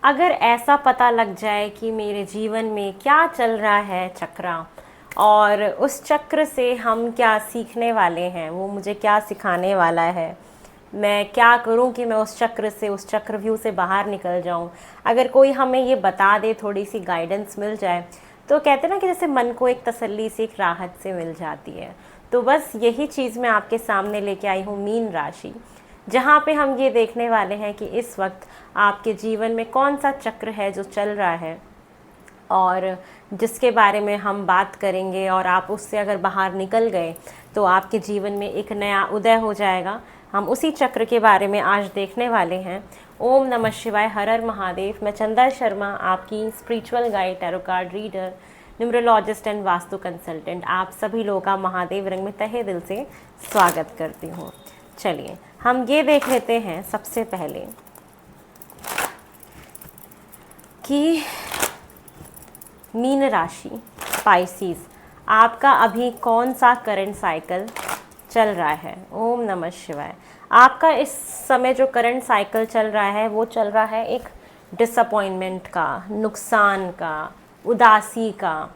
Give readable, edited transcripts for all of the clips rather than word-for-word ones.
अगर ऐसा पता लग जाए कि मेरे जीवन में क्या चल रहा है चक्रा, और उस चक्र से हम क्या सीखने वाले हैं, वो मुझे क्या सिखाने वाला है, मैं क्या करूं कि मैं उस चक्र से, उस चक्रव्यूह से बाहर निकल जाऊं। अगर कोई हमें ये बता दे, थोड़ी सी गाइडेंस मिल जाए, तो कहते हैं ना कि जैसे मन को एक तसल्ली सी, एक राहत से मिल जाती है। तो बस यही चीज़ मैं आपके सामने लेके आई हूँ, मीन राशि, जहाँ पे हम ये देखने वाले हैं कि इस वक्त आपके जीवन में कौन सा चक्र है जो चल रहा है, और जिसके बारे में हम बात करेंगे। और आप उससे अगर बाहर निकल गए तो आपके जीवन में एक नया उदय हो जाएगा। हम उसी चक्र के बारे में आज देखने वाले हैं। ओम नमः शिवाय, हर हर महादेव। मैं चंदा शर्मा, आपकी spiritual guide, tarot card reader, numerologist and vastu consultant, आप सभी लोगों का महादेव रंग में तहे दिल से स्वागत करती हूँ। चलिए हम ये देख लेते हैं सबसे पहले कि मीन राशि, स्पाइसीज, आपका अभी कौन सा करंट साइकिल चल रहा है। ओम नमः शिवाय। आपका इस समय जो करंट साइकिल चल रहा है वो चल रहा है एक डिसअपॉइंटमेंट का, नुकसान का, उदासी का,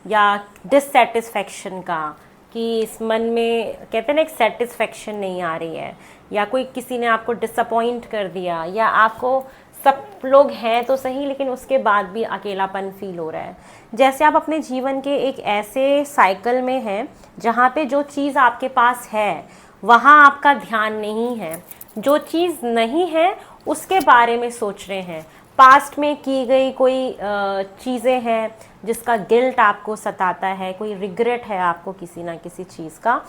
या डिससेटिस्फैक्शन का, कि इस मन में कहते हैं ना एक सेटिस्फेक्शन नहीं आ रही है, या कोई किसी ने आपको डिसअपॉइंट कर दिया, या आपको सब लोग हैं तो सही लेकिन उसके बाद भी अकेलापन फील हो रहा है। जैसे आप अपने जीवन के एक ऐसे साइकिल में हैं जहाँ पे जो चीज़ आपके पास है वहाँ आपका ध्यान नहीं है, जो चीज़ नहीं है उसके बारे में सोच रहे हैं। पास्ट में की गई कोई चीज़ें हैं जिसका गिल्ट आपको सताता है, कोई रिग्रेट है आपको किसी ना किसी चीज़ का।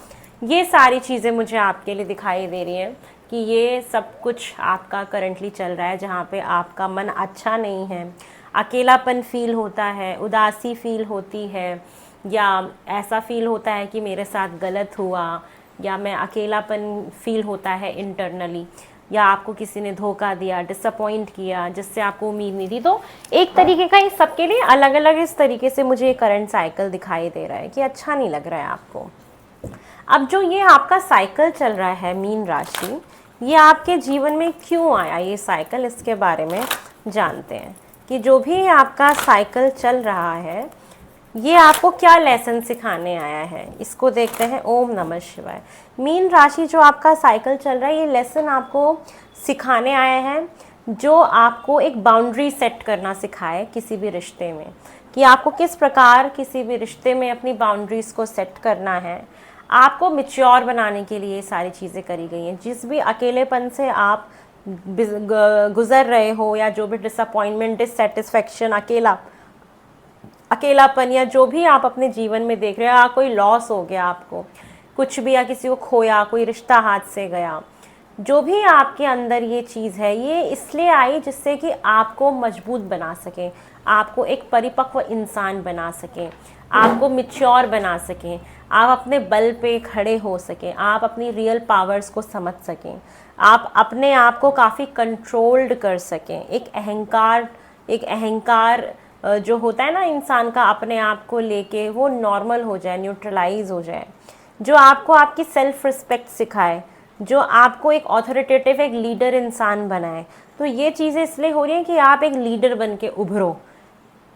ये सारी चीज़ें मुझे आपके लिए दिखाई दे रही हैं कि ये सब कुछ आपका करंटली चल रहा है, जहाँ पे आपका मन अच्छा नहीं है, अकेलापन फील होता है, उदासी फील होती है, या ऐसा फील होता है कि मेरे साथ गलत हुआ, या मैं अकेलापन फील होता है इंटरनली, या आपको किसी ने धोखा दिया, डिसअपॉइंट किया जिससे आपको उम्मीद नहीं थी। तो एक तरीके का, ये सबके लिए अलग अलग इस तरीके से मुझे करंट साइकिल दिखाई दे रहा है कि अच्छा नहीं लग रहा है आपको। अब जो ये आपका साइकिल चल रहा है मीन राशि, ये आपके जीवन में क्यों आया ये साइकिल, इसके बारे में जानते हैं कि जो भी आपका साइकिल चल रहा है ये आपको क्या लेसन सिखाने आया है, इसको देखते हैं। ओम नमः शिवाय। मीन राशि, जो आपका साइकिल चल रहा है, ये लेसन आपको सिखाने आया है जो आपको एक बाउंड्री सेट करना सिखाए किसी भी रिश्ते में, कि आपको किस प्रकार किसी भी रिश्ते में अपनी बाउंड्रीज़ को सेट करना है। आपको मैच्योर बनाने के लिए ये सारी चीज़ें करी गई हैं। जिस भी अकेलेपन से आप गुज़र रहे हो, या जो भी डिसअपॉइंटमेंट, डिससेटिस्फैक्शन, अकेलापन, या जो भी आप अपने जीवन में देख रहे हो, या कोई लॉस हो गया आपको कुछ भी, या किसी को खोया, कोई रिश्ता हाथ से गया, जो भी आपके अंदर ये चीज़ है, ये इसलिए आई जिससे कि आपको मजबूत बना सके, आपको एक परिपक्व इंसान बना सके, आपको मैच्योर बना सकें, आप अपने बल पे खड़े हो सकें, आप अपनी रियल पावर्स को समझ सकें, आप अपने आप को काफ़ी कंट्रोल्ड कर सकें। एक अहंकार जो होता है ना इंसान का अपने आप को लेके, वो नॉर्मल हो जाए, न्यूट्रलाइज हो जाए, जो आपको आपकी सेल्फ रिस्पेक्ट सिखाए, जो आपको एक ऑथोरिटेटिव, एक लीडर इंसान बनाए। तो ये चीज़ें इसलिए हो रही हैं कि आप एक लीडर बन के उभरो,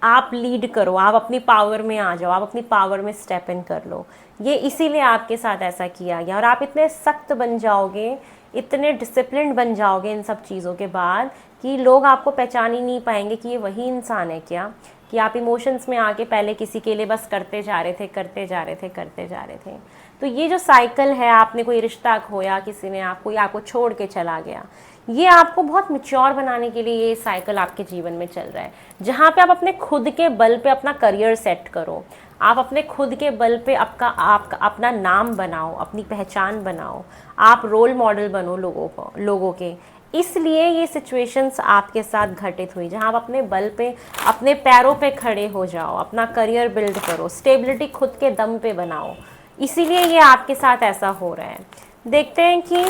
आप लीड करो, आप अपनी पावर में आ जाओ, आप अपनी पावर में स्टेप इन कर लो। ये इसीलिए आपके साथ ऐसा किया गया, और आप इतने सख्त बन जाओगे, इतने डिसिप्लिन्ड बन जाओगे इन सब चीज़ों के बाद, कि लोग आपको पहचान ही नहीं पाएंगे कि ये वही इंसान है क्या, कि आप इमोशंस में आके पहले किसी के लिए बस करते जा रहे थे, करते जा रहे थे, करते जा रहे थे। तो ये जो साइकिल है, आपने कोई रिश्ता खोया, किसी ने आपको छोड़ के चला गया, ये आपको बहुत मैच्योर बनाने के लिए ये साइकिल आपके जीवन में चल रहा है, जहाँ पे आप अपने खुद के बल पे अपना करियर सेट करो, आप अपने खुद के बल पे आप अपना नाम बनाओ, अपनी पहचान बनाओ, आप रोल मॉडल बनो लोगों के। इसलिए ये सिचुएशंस आपके साथ घटित हुई, जहाँ आप अपने बल पे, अपने पैरों पे खड़े हो जाओ, अपना करियर बिल्ड करो, स्टेबिलिटी खुद के दम पे बनाओ। इसीलिए ये आपके साथ ऐसा हो रहा है। देखते हैं कि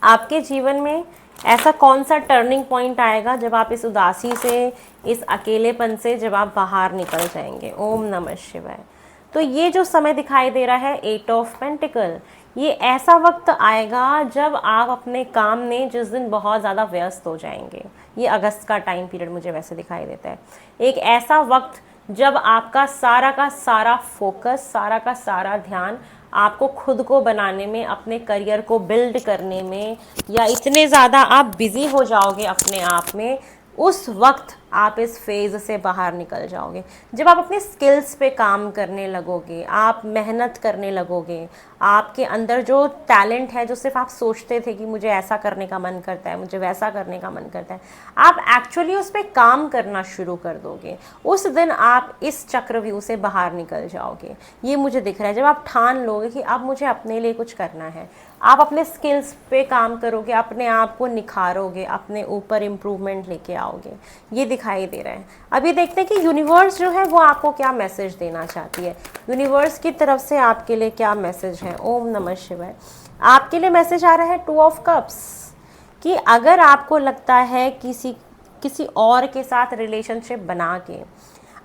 आपके जीवन में ऐसा कौन सा टर्निंग पॉइंट आएगा जब आप इस उदासी से, इस अकेलेपन से जब आप बाहर निकल जाएंगे। ओम नमः शिवाय। तो ये जो समय दिखाई दे रहा है, 8 ऑफ पेंटिकल, ये ऐसा वक्त आएगा जब आप अपने काम में जिस दिन बहुत ज़्यादा व्यस्त हो जाएंगे, ये अगस्त का टाइम पीरियड मुझे वैसे दिखाई देता है। एक ऐसा वक्त जब आपका सारा का सारा फोकस, सारा का सारा ध्यान आपको खुद को बनाने में, अपने करियर को बिल्ड करने में, या इतने ज़्यादा आप बिज़ी हो जाओगे अपने आप में, उस वक्त आप इस फेज़ से बाहर निकल जाओगे। जब आप अपने स्किल्स पे काम करने लगोगे, आप मेहनत करने लगोगे, आपके अंदर जो टैलेंट है, जो सिर्फ आप सोचते थे कि मुझे ऐसा करने का मन करता है, मुझे वैसा करने का मन करता है, आप एक्चुअली उस पर काम करना शुरू कर दोगे। उस दिन आप इस चक्रव्यूह से बाहर निकल जाओगे। ये मुझे दिख रहा है। जब आप ठान लोगे कि अब मुझे अपने लिए कुछ करना है, आप अपने स्किल्स पे काम करोगे, अपने आप को निखारोगे, अपने ऊपर इम्प्रूवमेंट लेके आओगे, ये दिखाई दे रहा है। अभी देखते हैं कि यूनिवर्स जो है वो आपको क्या मैसेज देना चाहती है। यूनिवर्स की तरफ से आपके लिए क्या मैसेज है। ओम नमः शिवाय। आपके लिए मैसेज आ रहा है 2 ऑफ कप्स, कि अगर आपको लगता है किसी और के साथ रिलेशनशिप बना के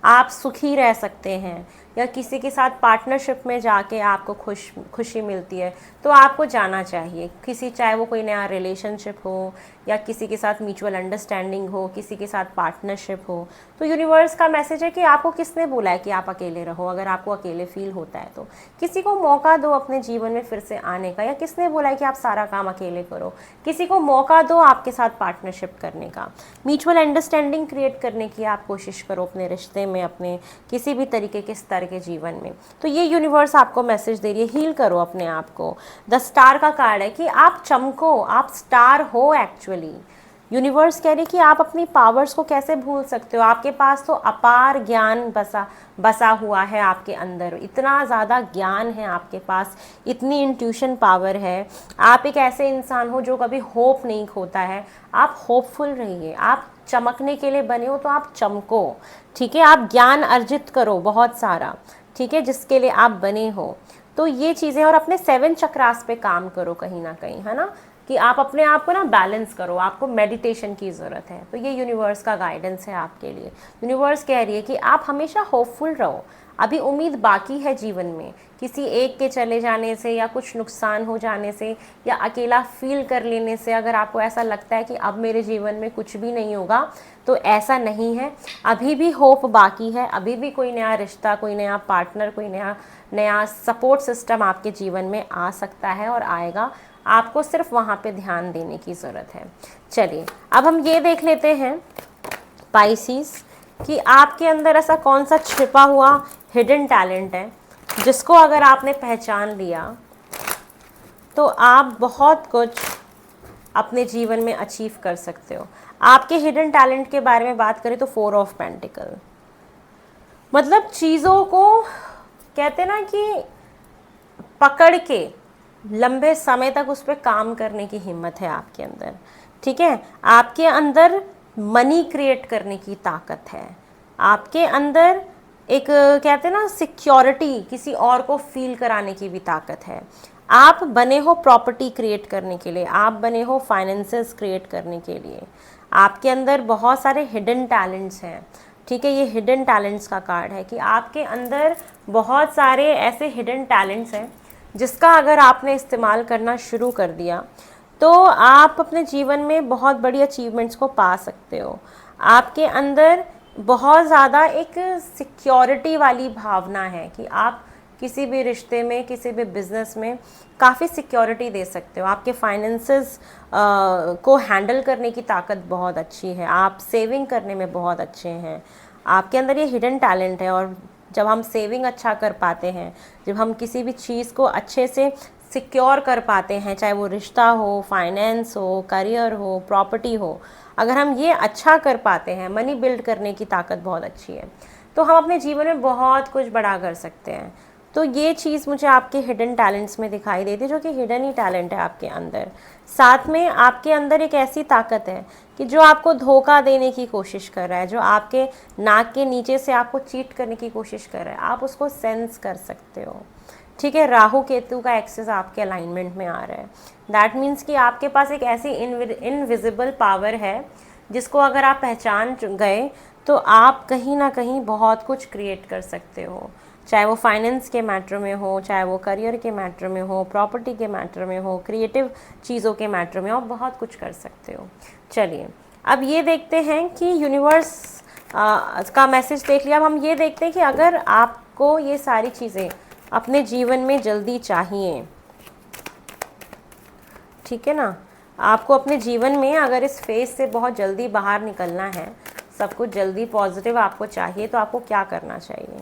आप सुखी रह सकते हैं, या किसी के साथ पार्टनरशिप में जाके आपको खुशी मिलती है, तो आपको जाना चाहिए। चाहे वो कोई नया रिलेशनशिप हो, या किसी के साथ म्यूचुअल अंडरस्टैंडिंग हो, किसी के साथ पार्टनरशिप हो, तो यूनिवर्स का मैसेज है कि आपको किसने बोला है कि आप अकेले रहो। अगर आपको अकेले फील होता है तो किसी को मौका दो अपने जीवन में फिर से आने का। या किसने बोला है कि आप सारा काम अकेले करो, किसी को मौका दो आपके साथ पार्टनरशिप करने का, म्यूचुअल अंडरस्टैंडिंग क्रिएट करने की आप कोशिश करो अपने रिश्ते में, अपने किसी भी तरीके के स्तर के जीवन में। तो ये यूनिवर्स आपको मैसेज दे रही है, हील करो अपने आप को। द स्टार का कार्ड है कि आप चमको, आप स्टार हो एक्चुअली। यूनिवर्स कह रही है कि आप अपनी पावर्स को कैसे भूल सकते हो। आपके पास तो अपार ज्ञान बसा हुआ है आपके अंदर, इतना ज़्यादा ज्ञान है आपके पास, इतनी इंट्यूशन पावर है। आप एक ऐसे इंसान हो जो कभी होप नहीं खोता है। आप होपफुल रहिए, आप चमकने के लिए बने हो तो आप चमको, ठीक है। आप ज्ञान अर्जित करो बहुत सारा, ठीक है, जिसके लिए आप बने हो। तो ये चीज़ें, और अपने 7 चक्रास पे काम करो कहीं ना कहीं, है ना, कि आप अपने आप को ना बैलेंस करो। आपको मेडिटेशन की ज़रूरत है। तो ये यूनिवर्स का गाइडेंस है आपके लिए। यूनिवर्स कह रही है कि आप हमेशा होपफुल रहो। अभी उम्मीद बाकी है जीवन में। किसी एक के चले जाने से, या कुछ नुकसान हो जाने से, या अकेला फील कर लेने से, अगर आपको ऐसा लगता है कि अब मेरे जीवन में कुछ भी नहीं होगा, तो ऐसा नहीं है। अभी भी होप बाकी है। अभी भी कोई नया रिश्ता, कोई नया पार्टनर, कोई नया सपोर्ट सिस्टम आपके जीवन में आ सकता है और आएगा। आपको सिर्फ वहाँ पे ध्यान देने की ज़रूरत है। चलिए अब हम ये देख लेते हैं पाइसिस, कि आपके अंदर ऐसा कौन सा छिपा हुआ हिडन टैलेंट है जिसको अगर आपने पहचान लिया तो आप बहुत कुछ अपने जीवन में अचीव कर सकते हो। आपके हिडन टैलेंट के बारे में बात करें तो 4 ऑफ पेंटिकल, मतलब चीज़ों को कहते ना कि पकड़ के लंबे समय तक उस पर काम करने की हिम्मत है आपके अंदर, ठीक है। आपके अंदर मनी क्रिएट करने की ताकत है। आपके अंदर एक कहते हैं ना सिक्योरिटी, किसी और को फील कराने की भी ताकत है। आप बने हो प्रॉपर्टी क्रिएट करने के लिए, आप बने हो फाइनेंसेस क्रिएट करने के लिए। आपके अंदर बहुत सारे हिडन टैलेंट्स हैं, ठीक है। ये हिडन टैलेंट्स का कार्ड है कि आपके अंदर बहुत सारे ऐसे हिडन टैलेंट्स हैं जिसका अगर आपने इस्तेमाल करना शुरू कर दिया तो आप अपने जीवन में बहुत बड़ी अचीवमेंट्स को पा सकते हो। आपके अंदर बहुत ज़्यादा एक सिक्योरिटी वाली भावना है कि आप किसी भी रिश्ते में, किसी भी बिजनेस में काफ़ी सिक्योरिटी दे सकते हो। आपके फाइनेंसेस को हैंडल करने की ताकत बहुत अच्छी है। आप सेविंग करने में बहुत अच्छे हैं। आपके अंदर ये हिडन टैलेंट है। और जब हम सेविंग अच्छा कर पाते हैं, जब हम किसी भी चीज़ को अच्छे से सिक्योर कर पाते हैं, चाहे वो रिश्ता हो, फाइनेंस हो, करियर हो, प्रॉपर्टी हो, अगर हम ये अच्छा कर पाते हैं, मनी बिल्ड करने की ताकत बहुत अच्छी है, तो हम अपने जीवन में बहुत कुछ बड़ा कर सकते हैं। तो ये चीज़ मुझे आपके हिडन टैलेंट्स में दिखाई देती है, जो कि हिडन ही टैलेंट है आपके अंदर। साथ में आपके अंदर एक ऐसी ताकत है कि जो आपको धोखा देने की कोशिश कर रहा है, जो आपके नाक के नीचे से आपको चीट करने की कोशिश कर रहा है, आप उसको सेंस कर सकते हो, ठीक है। राहु केतु का एक्सेस आपके अलाइनमेंट में आ रहा है। दैट मीन्स कि आपके पास एक ऐसी इनविजिबल पावर है जिसको अगर आप पहचान गए तो आप कहीं ना कहीं बहुत कुछ क्रिएट कर सकते हो, चाहे वो फाइनेंस के मैटर में हो, चाहे वो करियर के मैटर में हो, प्रॉपर्टी के मैटर में हो, क्रिएटिव चीज़ों के मैटर में हो, बहुत कुछ कर सकते हो। चलिए अब ये देखते हैं कि यूनिवर्स का मैसेज देख लिया। अब हम ये देखते हैं कि अगर आपको ये सारी चीज़ें अपने जीवन में जल्दी चाहिए, ठीक है ना, आपको अपने जीवन में अगर इस फेज से बहुत जल्दी बाहर निकलना है, सब कुछ जल्दी पॉजिटिव आपको चाहिए, तो आपको क्या करना चाहिए?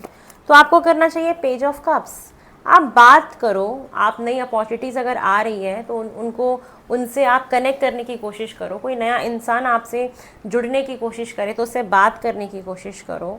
तो आपको करना चाहिए पेज ऑफ कप्स। आप बात करो, आप नई अपॉर्चुनिटीज़ अगर आ रही है तो उनको उनसे आप कनेक्ट करने की कोशिश करो। कोई नया इंसान आपसे जुड़ने की कोशिश करे तो उससे बात करने की कोशिश करो।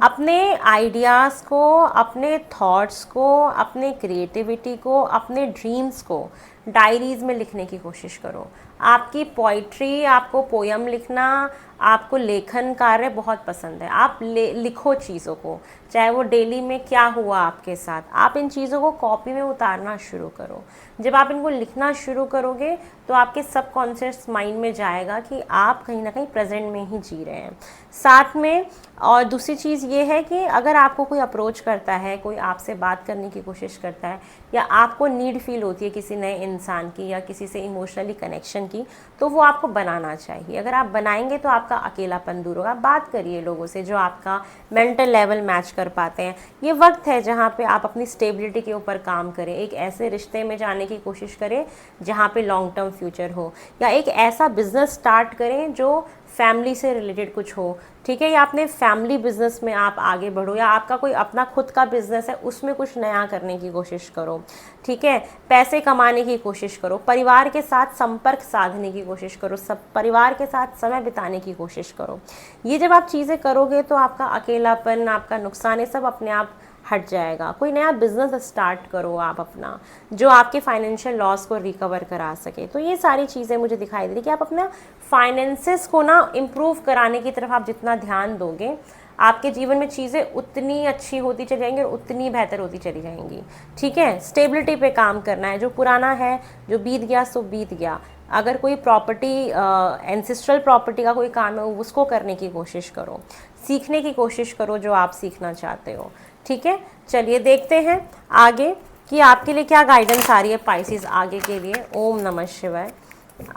अपने आइडियाज़ को, अपने थॉट्स को, अपने क्रिएटिविटी को, अपने ड्रीम्स को डायरीज़ में लिखने की कोशिश करो। आपकी पोइट्री, आपको पोयम लिखना, आपको लेखन कार्य बहुत पसंद है, आप लिखो चीज़ों को, चाहे वो डेली में क्या हुआ आपके साथ, आप इन चीज़ों को कॉपी में उतारना शुरू करो। जब आप इनको लिखना शुरू करोगे तो आपके सबकॉन्शियस माइंड में जाएगा कि आप कहीं ना कहीं प्रेजेंट में ही जी रहे हैं। साथ में और दूसरी चीज़ ये है कि अगर आपको कोई अप्रोच करता है, कोई आपसे बात करने की कोशिश करता है, या आपको नीड फील होती है किसी नए इंसान की या किसी से इमोशनली कनेक्शन की, तो वो आपको बनाना चाहिए। अगर आप बनाएंगे तो आपका अकेलापन दूर होगा। बात करिए लोगों से जो आपका मेंटल लेवल मैच कर पाते हैं। ये वक्त है जहाँ पे आप अपनी स्टेबिलिटी के ऊपर काम करें। एक ऐसे रिश्ते में जाने की कोशिश करें जहाँ पे लॉन्ग टर्म फ्यूचर हो, या एक ऐसा बिजनेस स्टार्ट करें जो फैमिली से रिलेटेड कुछ हो, ठीक है, या अपने फैमिली बिजनेस में आप आगे बढ़ो, या आपका कोई अपना खुद का बिजनेस है उसमें कुछ नया करने की कोशिश करो, ठीक है, पैसे कमाने की कोशिश करो, परिवार के साथ संपर्क साधने की कोशिश करो, सब परिवार के साथ समय बिताने की कोशिश करो। ये जब आप चीज़ें करोगे तो आपका अकेलापन, आपका नुकसान, ये सब अपने आप हट जाएगा। कोई नया बिजनेस स्टार्ट करो आप अपना, जो आपके फाइनेंशियल लॉस को रिकवर करा सके। तो ये सारी चीज़ें मुझे दिखाई दे रही कि आप अपना फाइनेंसेस को ना इम्प्रूव कराने की तरफ आप जितना ध्यान दोगे, आपके जीवन में चीज़ें उतनी अच्छी होती चली जाएंगी और उतनी बेहतर होती चली जाएंगी, ठीक है। स्टेबिलिटी पे काम करना है, जो पुराना है, जो बीत गया सो बीत गया। अगर कोई प्रॉपर्टी, एंसेस्ट्रल प्रॉपर्टी का कोई काम है, उसको करने की कोशिश करो, सीखने की कोशिश करो जो आप सीखना चाहते हो, ठीक है। चलिए देखते हैं आगे कि आपके लिए क्या गाइडेंस आ रही है पाइसेस आगे के लिए। ओम नमः शिवाय।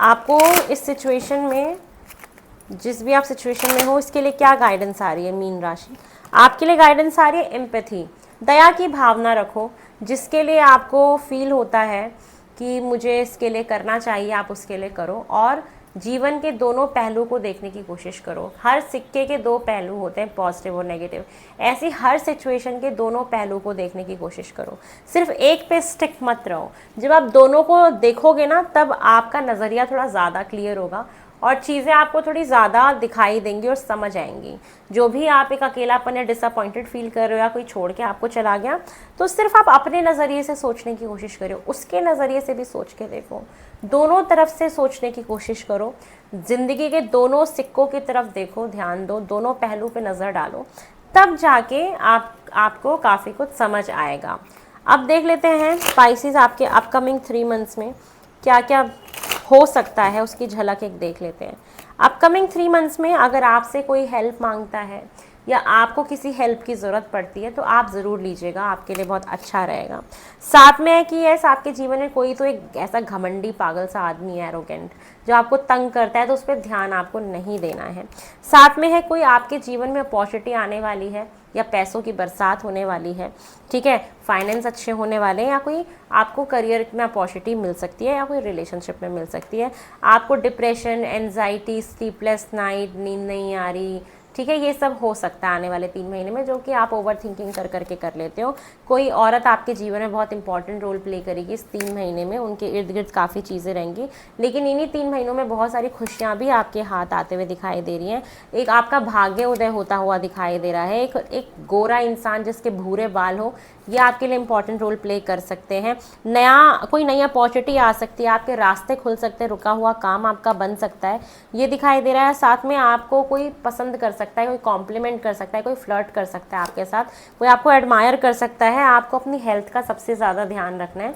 आपको इस सिचुएशन में, जिस भी आप सिचुएशन में हो, इसके लिए क्या गाइडेंस आ रही है मीन राशि? आपके लिए गाइडेंस आ रही है एम्पैथी, दया की भावना रखो। जिसके लिए आपको फील होता है कि मुझे इसके लिए करना चाहिए, आप उसके लिए करो। और जीवन के दोनों पहलू को देखने की कोशिश करो। हर सिक्के के दो पहलू होते हैं, पॉजिटिव और नेगेटिव। ऐसी हर सिचुएशन के दोनों पहलू को देखने की कोशिश करो, सिर्फ एक पे स्टिक मत रहो। जब आप दोनों को देखोगे ना, तब आपका नज़रिया थोड़ा ज़्यादा क्लियर होगा और चीज़ें आपको थोड़ी ज़्यादा दिखाई देंगी और समझ आएंगी। जो भी आप एक अकेलापन या डिसअपॉइंटेड फील कर रहे हो, या कोई छोड़ के आपको चला गया, तो सिर्फ आप अपने नज़रिए से सोचने की कोशिश करो, उसके नज़रिए से भी सोच के देखो, दोनों तरफ से सोचने की कोशिश करो। ज़िंदगी के दोनों सिक्कों की तरफ देखो, ध्यान दो, दोनों पहलू पे नज़र डालो, तब जाके आपको काफ़ी कुछ समझ आएगा। अब देख लेते हैं स्पाइसेस आपके अपकमिंग 3 मंथ्स में क्या क्या हो सकता है, उसकी झलक एक देख लेते हैं। अपकमिंग 3 मंथ्स में अगर आपसे कोई हेल्प मांगता है या आपको किसी हेल्प की ज़रूरत पड़ती है, तो आप ज़रूर लीजिएगा, आपके लिए बहुत अच्छा रहेगा। साथ में है कि ऐसा आपके जीवन में कोई तो एक ऐसा घमंडी पागल सा आदमी है, एरोगेंट, जो आपको तंग करता है, तो उस पर ध्यान आपको नहीं देना है। साथ में है कोई आपके जीवन में अपॉर्चुनिटी आने वाली है या पैसों की बरसात होने वाली है, ठीक है, फाइनेंस अच्छे होने वाले हैं, या कोई आपको करियर में अपॉर्चुनिटी मिल सकती है, या कोई रिलेशनशिप में मिल सकती है। आपको डिप्रेशन, एंजाइटी, स्लीपलेस नाइट, नींद नहीं आ रही, ठीक है, ये सब हो सकता है आने वाले 3 महीने में, जो कि आप ओवर थिंकिंग कर करके कर लेते हो। कोई औरत आपके जीवन में बहुत इंपॉर्टेंट रोल प्ले करेगी इस 3 महीने में, उनके इर्द गिर्द काफ़ी चीज़ें रहेंगी। लेकिन इन्हीं 3 महीनों में बहुत सारी खुशियाँ भी आपके हाथ आते हुए दिखाई दे रही हैं। एक आपका भाग्य उदय होता हुआ दिखाई दे रहा है। एक गोरा इंसान जिसके भूरे बाल हो, ये आपके लिए इंपॉर्टेंट रोल प्ले कर सकते हैं। कोई नई अपॉर्चुनिटी आ सकती है, आपके रास्ते खुल सकते हैं, रुका हुआ काम आपका बन सकता है, ये दिखाई दे रहा है। साथ में आपको कोई पसंद कर सकता है, कोई कॉम्प्लीमेंट कर सकता है, कोई फ्लर्ट कर सकता है आपके साथ, कोई आपको एडमायर कर सकता है। आपको अपनी हेल्थ का सबसे ज़्यादा ध्यान रखना है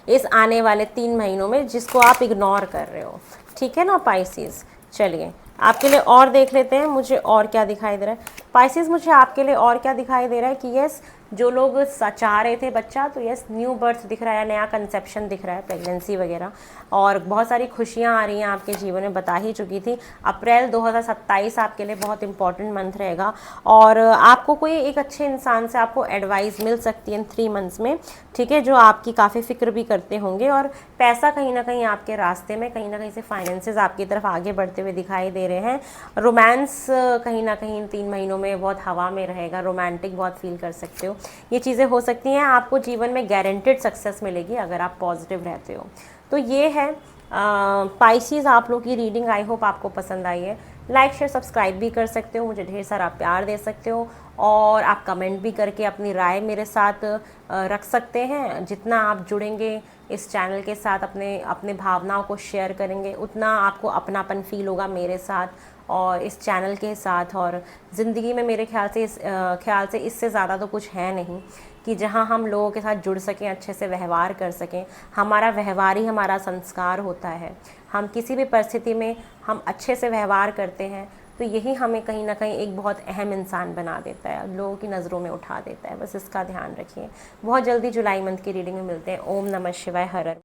इस आने वाले 3 महीनों में, जिसको आप इग्नोर कर रहे हो, ठीक है ना पाइसेस। चलिए आपके लिए और देख लेते हैं, मुझे और क्या दिखाई दे रहा है पाइसेस। मुझे आपके लिए और क्या दिखाई दे रहा है कि यस, जो लोग चाह रहे थे बच्चा, तो यस न्यू बर्थ दिख रहा है, नया कंसेप्शन दिख रहा है, प्रेगनेंसी वगैरह, और बहुत सारी खुशियाँ आ रही हैं आपके जीवन में, बता ही चुकी थी। अप्रैल 2027 आपके लिए बहुत इंपॉर्टेंट मंथ रहेगा, और आपको कोई एक अच्छे इंसान से आपको एडवाइस मिल सकती है इन 3 मंथ्स में, ठीक है, जो आपकी काफ़ी फिक्र भी करते होंगे, और पैसा कहीं ना कहीं आपके रास्ते में, कहीं ना कहीं से फाइनेंसेस आपकी तरफ आगे बढ़ते हुए दिखाई दे रहे हैं। रोमांस कहीं ना कहीं इन 3 महीनों में बहुत हवा में रहेगा, रोमांटिक बहुत फील कर सकते हो, ये चीज़ें हो सकती हैं। आपको जीवन में गारंटेड सक्सेस मिलेगी अगर आप पॉजिटिव रहते हो। तो ये है पाइसेस आप लोग की रीडिंग। आई होप आपको पसंद आई है। लाइक शेयर सब्सक्राइब भी कर सकते हो, मुझे ढेर सारा प्यार दे सकते हो, और आप कमेंट भी करके अपनी राय मेरे साथ रख सकते हैं। जितना आप जुड़ेंगे इस चैनल के साथ, अपने अपने भावनाओं को शेयर करेंगे, उतना आपको अपनापन फील होगा मेरे साथ और इस चैनल के साथ। और ज़िंदगी में मेरे ख्याल से इससे ज़्यादा तो कुछ है नहीं कि जहाँ हम लोगों के साथ जुड़ सकें, अच्छे से व्यवहार कर सकें। हमारा व्यवहार ही हमारा संस्कार होता है। हम किसी भी परिस्थिति में हम अच्छे से व्यवहार करते हैं तो यही हमें कहीं ना कहीं एक बहुत अहम इंसान बना देता है, लोगों की नज़रों में उठा देता है। बस इसका ध्यान रखिए। बहुत जल्दी जुलाई मंथ की रीडिंग में मिलते हैं। ओम नमः शिवाय। हर हर